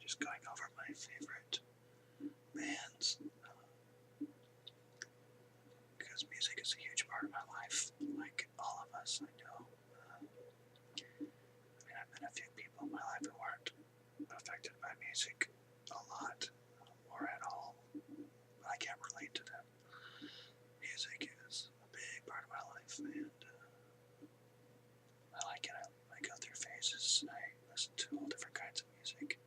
just going over my favorite bands, because music is a huge part of my life, like all of us, I know. I've met a few people in my life who weren't affected by music a lot, or at all, but I can't relate to them. Music is a big part of my life, and I like it. I go through phases. I listen to all different kinds of music.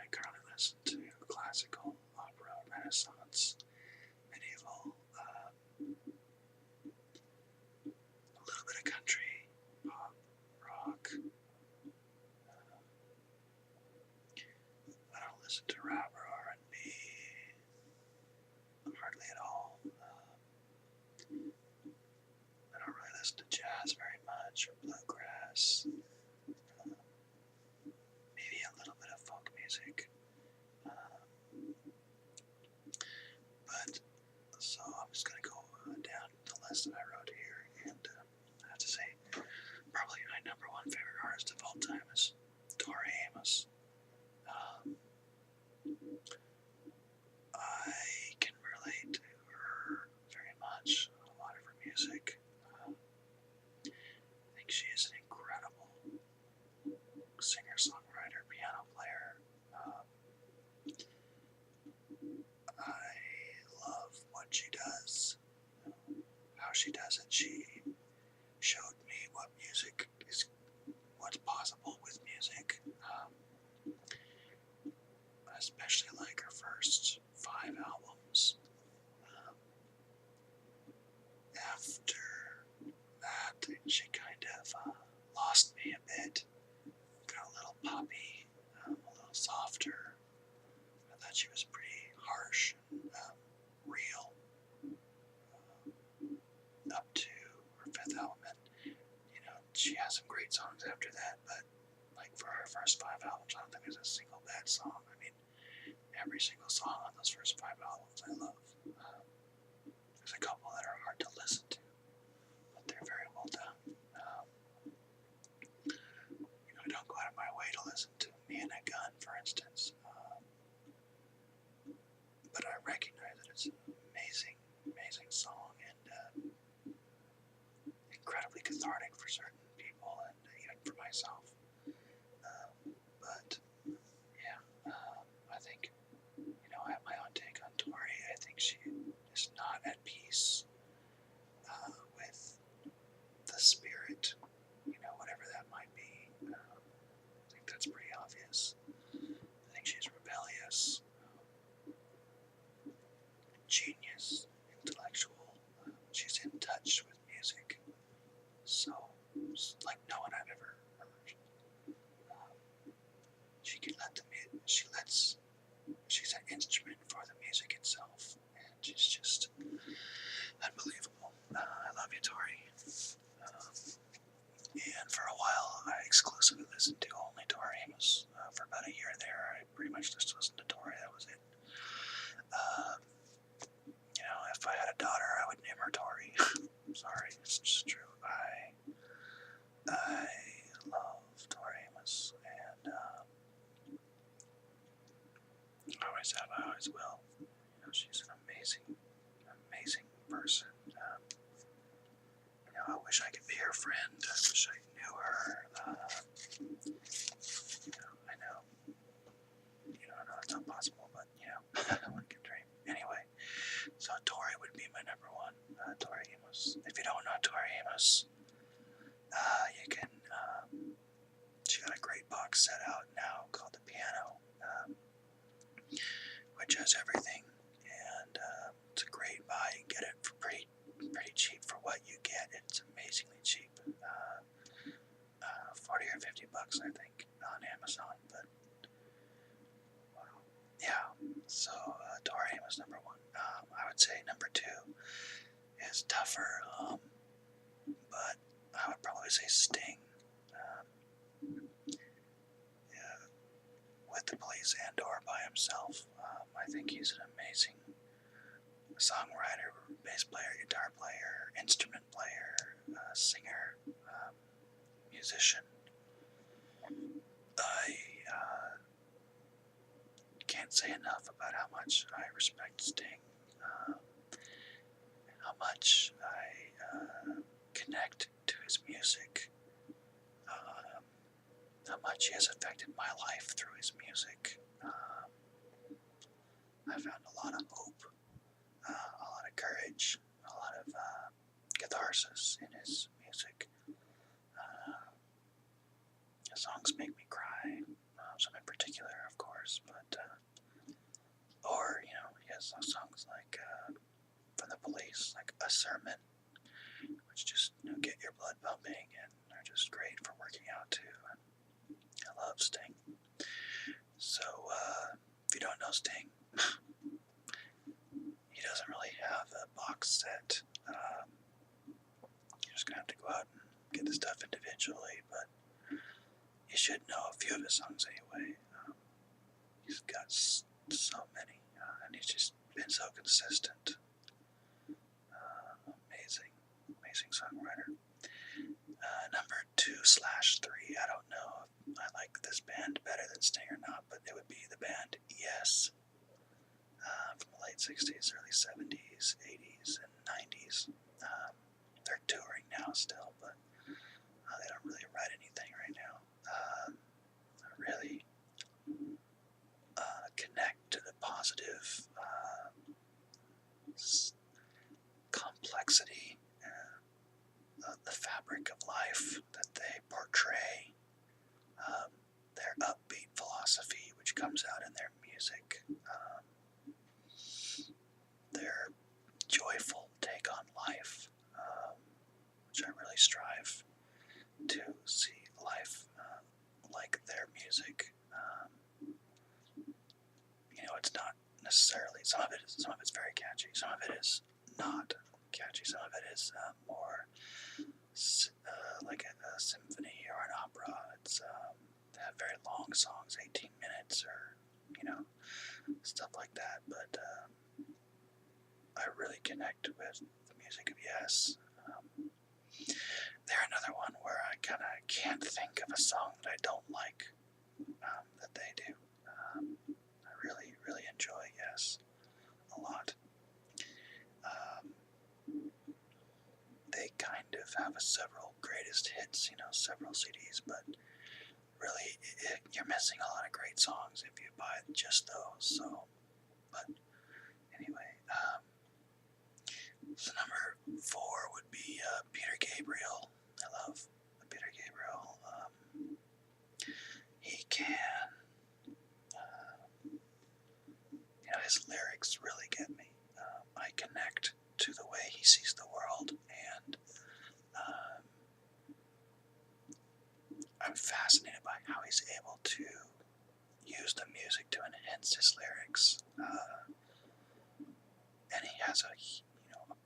I currently listen to classical, opera, Renaissance, medieval, a little bit of country, pop, rock. I don't listen to rap or R&B hardly at all. I don't really listen to jazz very much or bluegrass. Maybe a little bit of folk music. But so I'm just gonna go down the list that I wrote here, and I have to say, probably my number one favorite artist of all time is Tori Amos. I can relate to her very much. A lot of her music. I think she is an incredible singer-songwriter, piano player. I love what she does, how she does it. She showed me what's possible with music. Especially like her first 5 albums. After that, she kind of lost me a bit. Got a little poppy, a little softer. I thought she was pretty harsh and real up to her 5th album. And, she has some great songs after that, but like for her first 5 albums, I don't think there's a single bad song. I mean, every single song on those first 5 albums I love. There's a couple that are hard to listen to, but they're very well done. I don't go out of my way to listen to Me and a Gun, for instance, but I recognize that it's an amazing, amazing song, and incredibly cathartic for certain people, and even for myself. But yeah, I think, I have my own take on Tori. I think she is not at peace with the spirit, whatever that might be. I think that's pretty obvious. I think she's rebellious, genius, intellectual. She's in touch with music, so like no one I've ever heard. She's an instrument for the music itself, and she's just unbelievable. I love you, Tori. And for a while, I exclusively listened to only Tori Amos. For about a year there, I pretty much just listened to Tori. That was it. If I had a daughter, I would name her Tori. I'm sorry, it's just true. I love Tori Amos, and I always have, I always will. She's an amazing, amazing person. I wish I could be her friend. I wish I knew her. I know. I know it's not possible, but one can dream. Anyway, so Tori would be my number one. Tori Amos. If you don't know Tori Amos, you can. She got a great box set out now called The Piano, which has everything, and it's a great buy. You can get it for pretty cheap for what you get. It's amazingly cheap, $40 or $50, I think, on Amazon. But wow, yeah. So Tori Amos number one. I would say number two is tougher, but I would probably say Sting. With the Police and/or by himself. I think he's an amazing songwriter, bass player, guitar player, instrument player, singer, musician. I can't say enough about how much I respect Sting, uh, how much I connect to his music, um, how much he has affected my life through his music. I found a lot of hope, a lot of courage, a lot of catharsis in his music. His songs make me cry, some in particular, of course, but or he has songs like from the Police, like A Sermon, which just get your blood pumping and are just great for working out too. And I love Sting. So if you don't know Sting, he doesn't really have a box set. You're just gonna have to go out and get the stuff individually, but you should know a few of his songs anyway. He's got so many, and he's just been so consistent. Amazing songwriter. Number 2/3. I don't know if I like this band better than Sting or not, but it would be the band Yes, from the late 60s, early 70s, 80s, and 90s. They're touring now still, but they don't really write anything right now. I really connect to the positive complexity, the fabric of life that they portray, their upbeat philosophy, which comes out in their music, their joyful take on life, which I really strive to see life like their music. It's not necessarily, some of it's very catchy, some of it is not catchy, some of it is more like a symphony or an opera. It's they have very long songs, 18 minutes or stuff like that, but I really connect with the music of Yes. They're another one where I kind of can't think of a song that I don't like that they do. I really enjoy Yes a lot. They kind of have several greatest hits, several CDs, but really you're missing a lot of great songs if you buy just those. So, but anyway, so number 4 would be Peter Gabriel. I love Peter Gabriel. He can, his lyrics really get me. I connect to the way he sees the world, and I'm fascinated by how he's able to use the music to enhance his lyrics. And he has a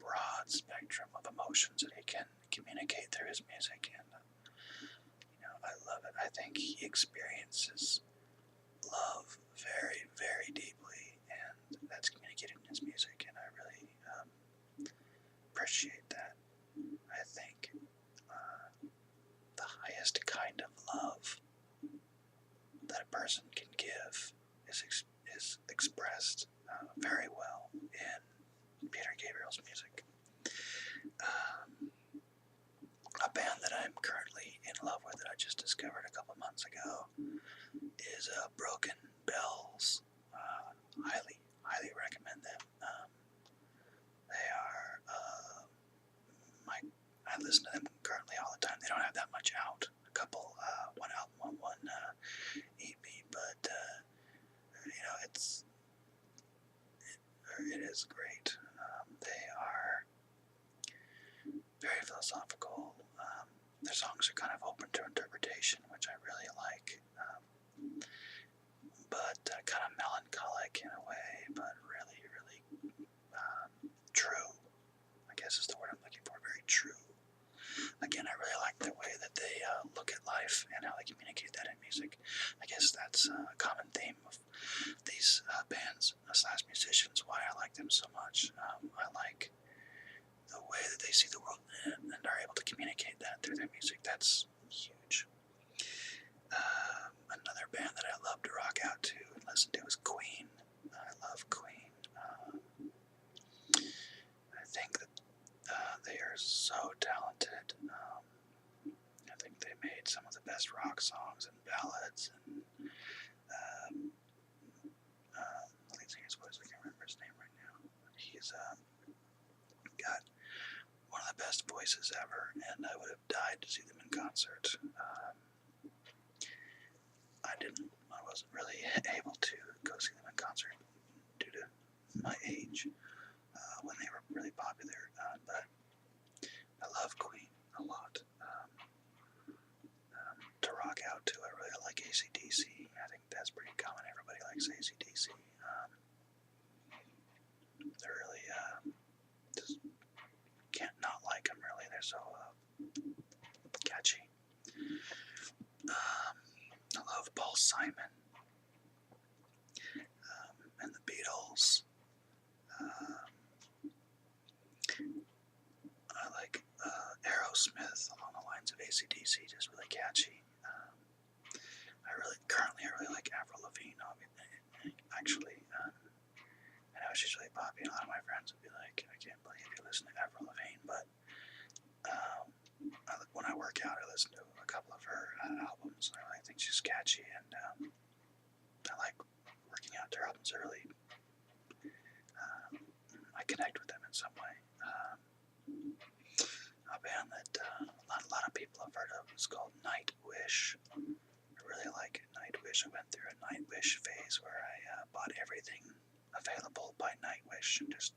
broad spectrum of emotions that he can communicate through his music, and I love it. I think he experiences love very, very deeply, and that's communicated in his music, and I really appreciate that. I think the highest kind of love that a person can give is expressed very well in Peter Gabriel's music. A band that I'm currently in love with that I just discovered a couple months ago is Broken Bells. Highly recommend them. They are I listen to them currently all the time. They don't have that much out. A couple, one album, one EP, but it is great. They are very philosophical. Their songs are kind of open to interpretation, which I really like. But kind of melancholic in a way, but really, really true. I guess is the word I'm looking for. Very true. Again, I really like the way that they look at life and how they communicate that in music. I guess that's a common theme of these bands / musicians, why I like them so much. I like the way that they see the world and are able to communicate that through their music. That's huge. they're so talented. I think they made some of the best rock songs and ballads. And lead singer's voice, I can't remember his name right now. He's got one of the best voices ever, and I would have died to see them in concert. I wasn't really able to go see them in concert due to my age when they were really popular, but I love Queen a lot. To rock out to, I really like AC/DC. I think that's pretty common. Everybody likes AC/DC. They're really, just can't not like them, really. They're so catchy. I love Paul Simon and the Beatles. I like Aerosmith along the lines of AC/DC, just really catchy. I really like Avril Lavigne. Actually, I know she's really popular. A lot of my friends would be like, I can't believe you listen to Avril Lavigne, but when I work out, I listen to a couple of her albums. I really think she's catchy, and I like working out to her albums. I connect with them in some way. A band that a lot of people have heard of is called Nightwish. I really like Nightwish. I went through a Nightwish phase where I bought everything available by Nightwish and just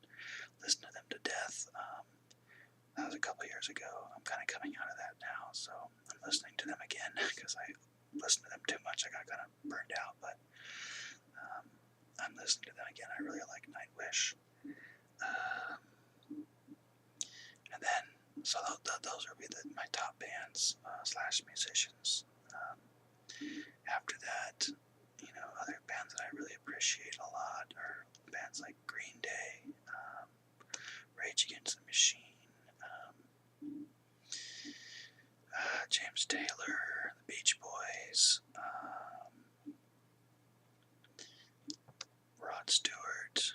listened to them to death. That was a couple years ago. I'm kind of coming out of that now, so I'm listening to them again because I listened to them too much. I got kind of burned out, but I'm listening to them again. I really like Nightwish. And then, so those would be my top bands / musicians. After that, other bands that I really appreciate a lot are bands like Green Day, Rage Against the Machine, James Taylor, the Beach Boys, Rod Stewart,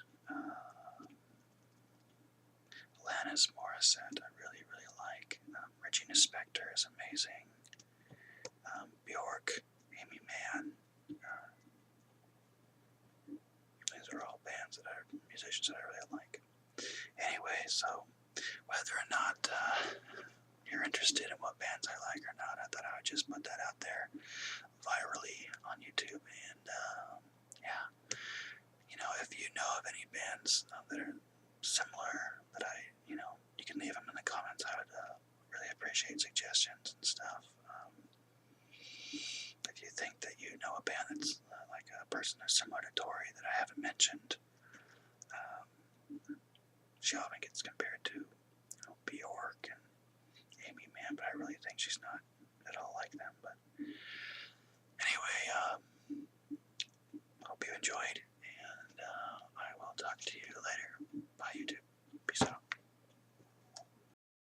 Alanis Morissette, I really, really like. Regina Spektor is amazing. Bjork, Amy Mann. These are all musicians that I really like. Anyway, so whether or not you're interested in what bands I like or not, I thought I would just put that out there virally on YouTube. And yeah, if you know of any bands that are similar, that you can leave them in the comments. I would really appreciate suggestions and stuff. If you think that you know a band that's like a person who's similar to Tori that I haven't mentioned, she often gets compared to Bjork and Amy Mann, but I really think she's not